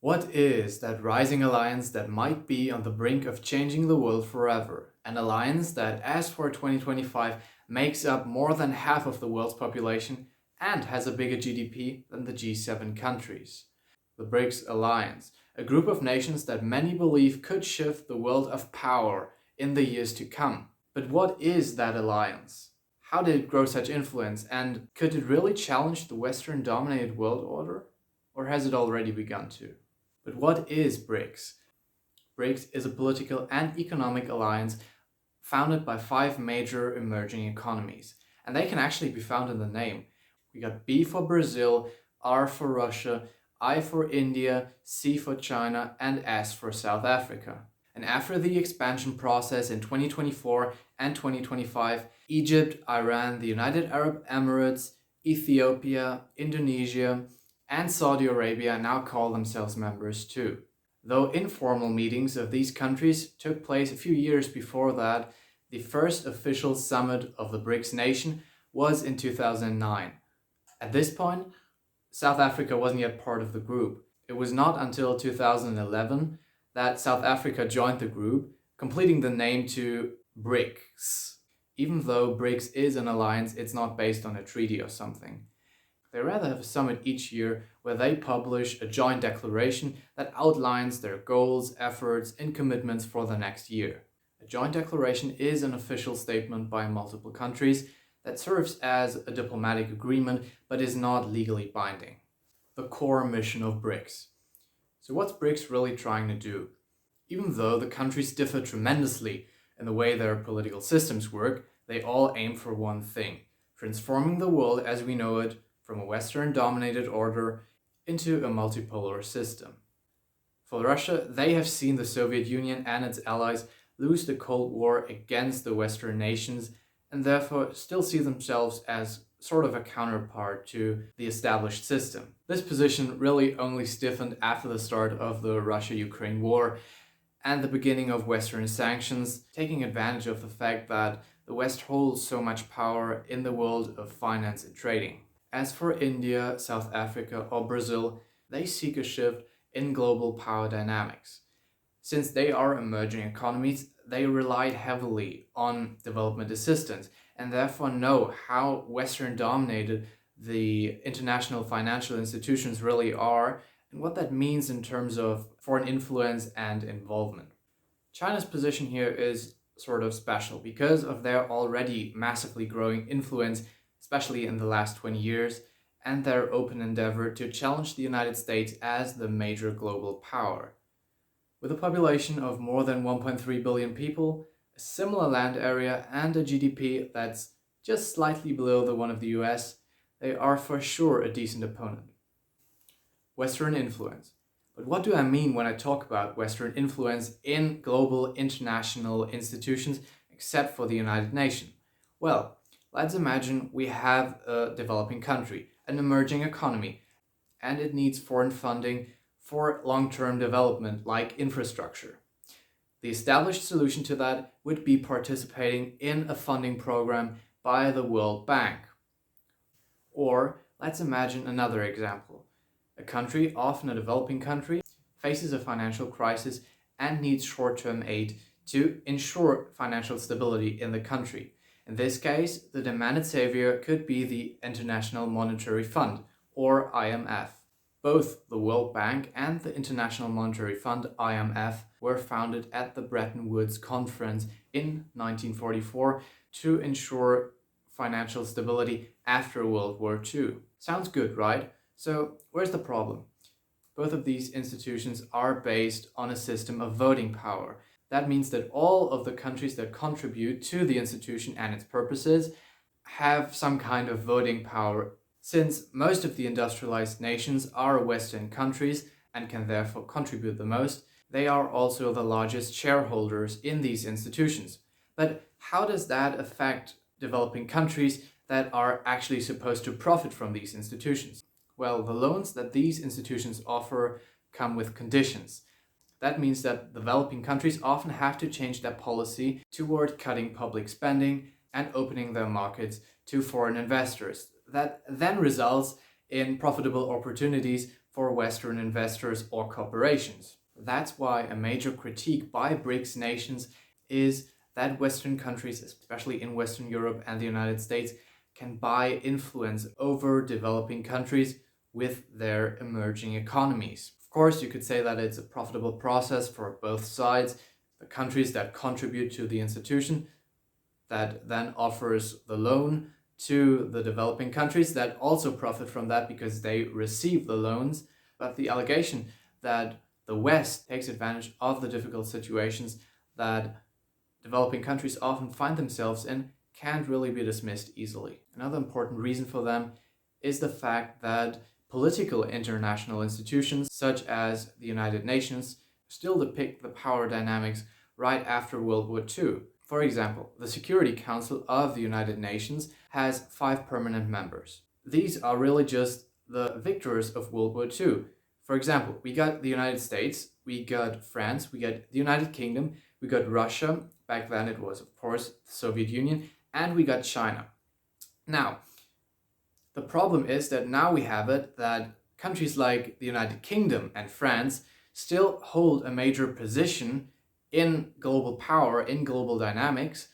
What is that rising alliance that might be on the brink of changing the world forever? An alliance that, as for 2025, makes up more than half of the world's population and has a bigger GDP than the G7 countries. The BRICS alliance, a group of nations that many believe could shift the world of power in the years to come. But what is that alliance? How did it grow such influence, and could it really challenge the Western dominated world order? Or has it already begun to? But what is BRICS? BRICS is a political and economic alliance founded by five major emerging economies. And they can actually be found in the name. We got B for Brazil, R for Russia, I for India, C for China, and S for South Africa. And after the expansion process in 2024 and 2025, Egypt, Iran, the United Arab Emirates, Ethiopia, Indonesia, and Saudi Arabia now call themselves members too. Though informal meetings of these countries took place a few years before that, the first official summit of the BRICS nation was in 2009. At this point, South Africa wasn't yet part of the group. It was not until 2011 that South Africa joined the group, completing the name to BRICS. Even though BRICS is an alliance, it's not based on a treaty or something. They rather have a summit each year where they publish a joint declaration that outlines their goals, efforts, and commitments for the next year. A joint declaration is an official statement by multiple countries that serves as a diplomatic agreement but is not legally binding. The core mission of BRICS. So what's BRICS really trying to do? Even though the countries differ tremendously in the way their political systems work, they all aim for one thing: transforming the world as we know it from a Western-dominated order into a multipolar system. For Russia, they have seen the Soviet Union and its allies lose the Cold War against the Western nations and therefore still see themselves as sort of a counterpart to the established system. This position really only stiffened after the start of the Russia-Ukraine war and the beginning of Western sanctions, taking advantage of the fact that the West holds so much power in the world of finance and trading. As for India, South Africa, or Brazil, they seek a shift in global power dynamics. Since they are emerging economies, they relied heavily on development assistance and therefore know how Western-dominated the international financial institutions really are and what that means in terms of foreign influence and involvement. China's position here is sort of special because of their already massively growing influence, especially in the last 20 years, and their open endeavor to challenge the United States as the major global power. With a population of more than 1.3 billion people, a similar land area, and a GDP that's just slightly below the one of the US, they are for sure a decent opponent. Western influence. But what do I mean when I talk about Western influence in global international institutions except for the United Nations? Well, let's imagine we have a developing country, an emerging economy, and it needs foreign funding for long-term development like infrastructure. The established solution to that would be participating in a funding program by the World Bank. Or let's imagine another example. A country, often a developing country, faces a financial crisis and needs short-term aid to ensure financial stability in the country. In this case, the demanded savior could be the International Monetary Fund, or IMF. Both the World Bank and the International Monetary Fund, IMF, were founded at the Bretton Woods Conference in 1944 to ensure financial stability after World War II. Sounds good, right? So where's the problem? Both of these institutions are based on a system of voting power. That means that all of the countries that contribute to the institution and its purposes have some kind of voting power. Since most of the industrialized nations are Western countries and can therefore contribute the most, they are also the largest shareholders in these institutions. But how does that affect developing countries that are actually supposed to profit from these institutions? Well, the loans that these institutions offer come with conditions. That means that developing countries often have to change their policy toward cutting public spending and opening their markets to foreign investors. That then results in profitable opportunities for Western investors or corporations. That's why a major critique by BRICS nations is that Western countries, especially in Western Europe and the United States, can buy influence over developing countries with their emerging economies. Of course, you could say that it's a profitable process for both sides. The countries that contribute to the institution that then offers the loan to the developing countries that also profit from that because they receive the loans. But the allegation that the West takes advantage of the difficult situations that developing countries often find themselves in can't really be dismissed easily. Another important reason for them is the fact that political international institutions such as the United Nations still depict the power dynamics right after World War II. For example, the Security Council of the United Nations has 5 permanent members. These are really just the victors of World War II. For example, we got the United States, we got France, we got the United Kingdom, we got Russia, back then it was of course the Soviet Union, and we got China. Now, the problem is that now we have it that countries like the United Kingdom and France still hold a major position in global power, in global dynamics,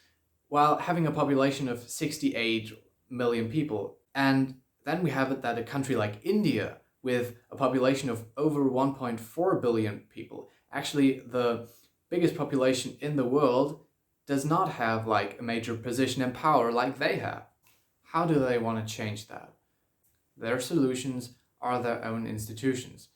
while having a population of 68 million people. And then we have it that a country like India, with a population of over 1.4 billion people, actually the biggest population in the world, does not have like a major position in power like they have. How do they want to change that? Their solutions are their own institutions,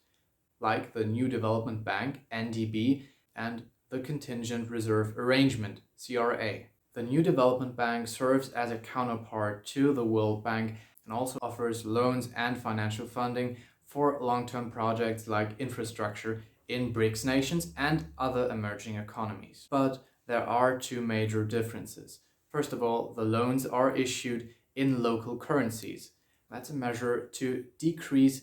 like the New Development Bank, NDB, and the Contingent Reserve Arrangement, CRA. The New Development Bank serves as a counterpart to the World Bank and also offers loans and financial funding for long-term projects like infrastructure in BRICS nations and other emerging economies. But there are 2 major differences. First of all, the loans are issued in local currencies. That's a measure to decrease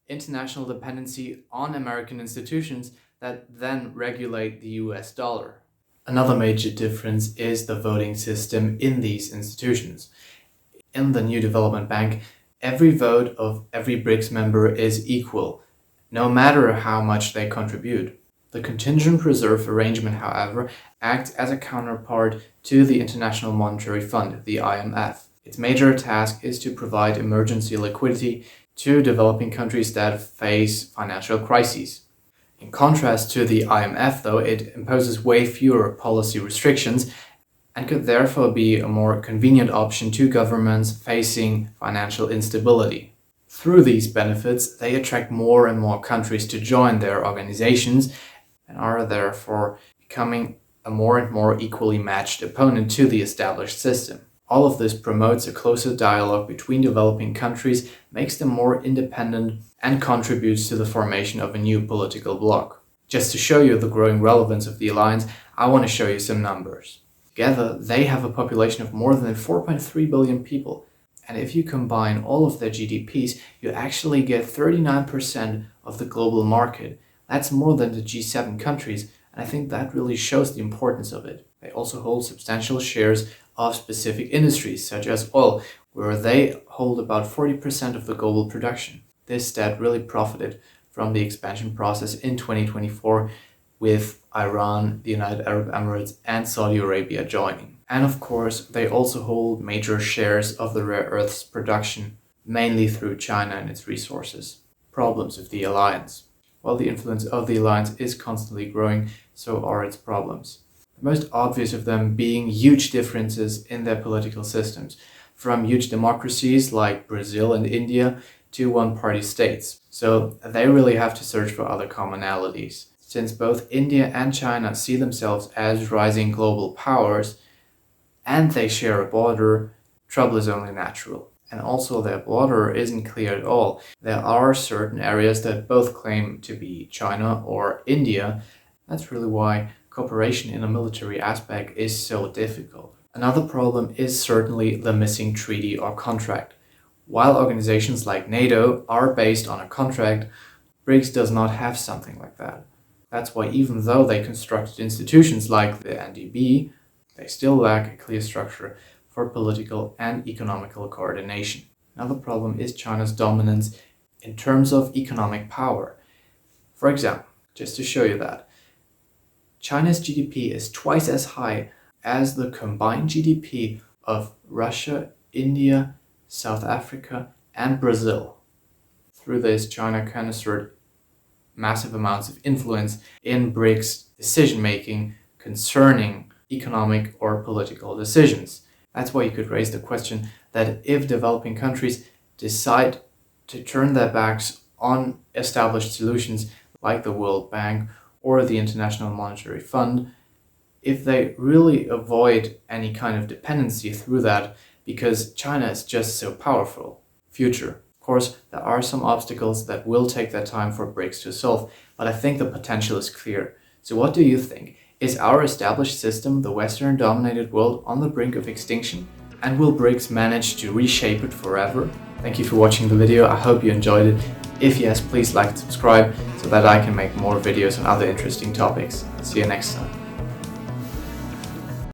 international dependency on American institutions that then regulate the US dollar. Another major difference is the voting system in these institutions. In the New Development Bank, every vote of every BRICS member is equal, no matter how much they contribute. The Contingent Reserve Arrangement, however, acts as a counterpart to the International Monetary Fund, the IMF. Its major task is to provide emergency liquidity to developing countries that face financial crises. In contrast to the IMF, though, it imposes way fewer policy restrictions and could therefore be a more convenient option to governments facing financial instability. Through these benefits, they attract more and more countries to join their organizations and are therefore becoming a more and more equally matched opponent to the established system. All of this promotes a closer dialogue between developing countries, makes them more independent, and contributes to the formation of a new political bloc. Just to show you the growing relevance of the alliance, I want to show you some numbers. Together, they have a population of more than 4.3 billion people. And if you combine all of their GDPs, you actually get 39% of the global market. That's more than the G7 countries, and I think that really shows the importance of it. They also hold substantial shares of specific industries, such as oil, where they hold about 40% of the global production. This stat really profited from the expansion process in 2024, with Iran, the United Arab Emirates, and Saudi Arabia joining. And of course, they also hold major shares of the rare earths production, mainly through China and its resources. Problems of the alliance. While the influence of the alliance is constantly growing, so are its problems. The most obvious of them being huge differences in their political systems, from huge democracies like Brazil and India to one-party states. So they really have to search for other commonalities. Since both India and China see themselves as rising global powers, and they share a border, trouble is only natural. And also their border isn't clear at all. There are certain areas that both claim to be China or India. That's really why cooperation in a military aspect is so difficult. Another problem is certainly the missing treaty or contract. While organizations like NATO are based on a contract, BRICS does not have something like that. That's why even though they constructed institutions like the NDB, they still lack a clear structure for political and economical coordination. Another problem is China's dominance in terms of economic power. For example, just to show you that, China's GDP is twice as high as the combined GDP of Russia, India, South Africa, and Brazil. Through this, China can assert massive amounts of influence in BRICS decision-making concerning economic or political decisions. That's why you could raise the question that if developing countries decide to turn their backs on established solutions like the World Bank or the International Monetary Fund, if they really avoid any kind of dependency through that, because China is just so powerful. Future. Of course, there are some obstacles that will take that time for BRICS to solve, but I think the potential is clear. So what do you think? Is our established system, the Western-dominated world, on the brink of extinction? And will BRICS manage to reshape it forever? Thank you for watching the video. I hope you enjoyed it. If yes, please like and subscribe so that I can make more videos on other interesting topics. See you next time.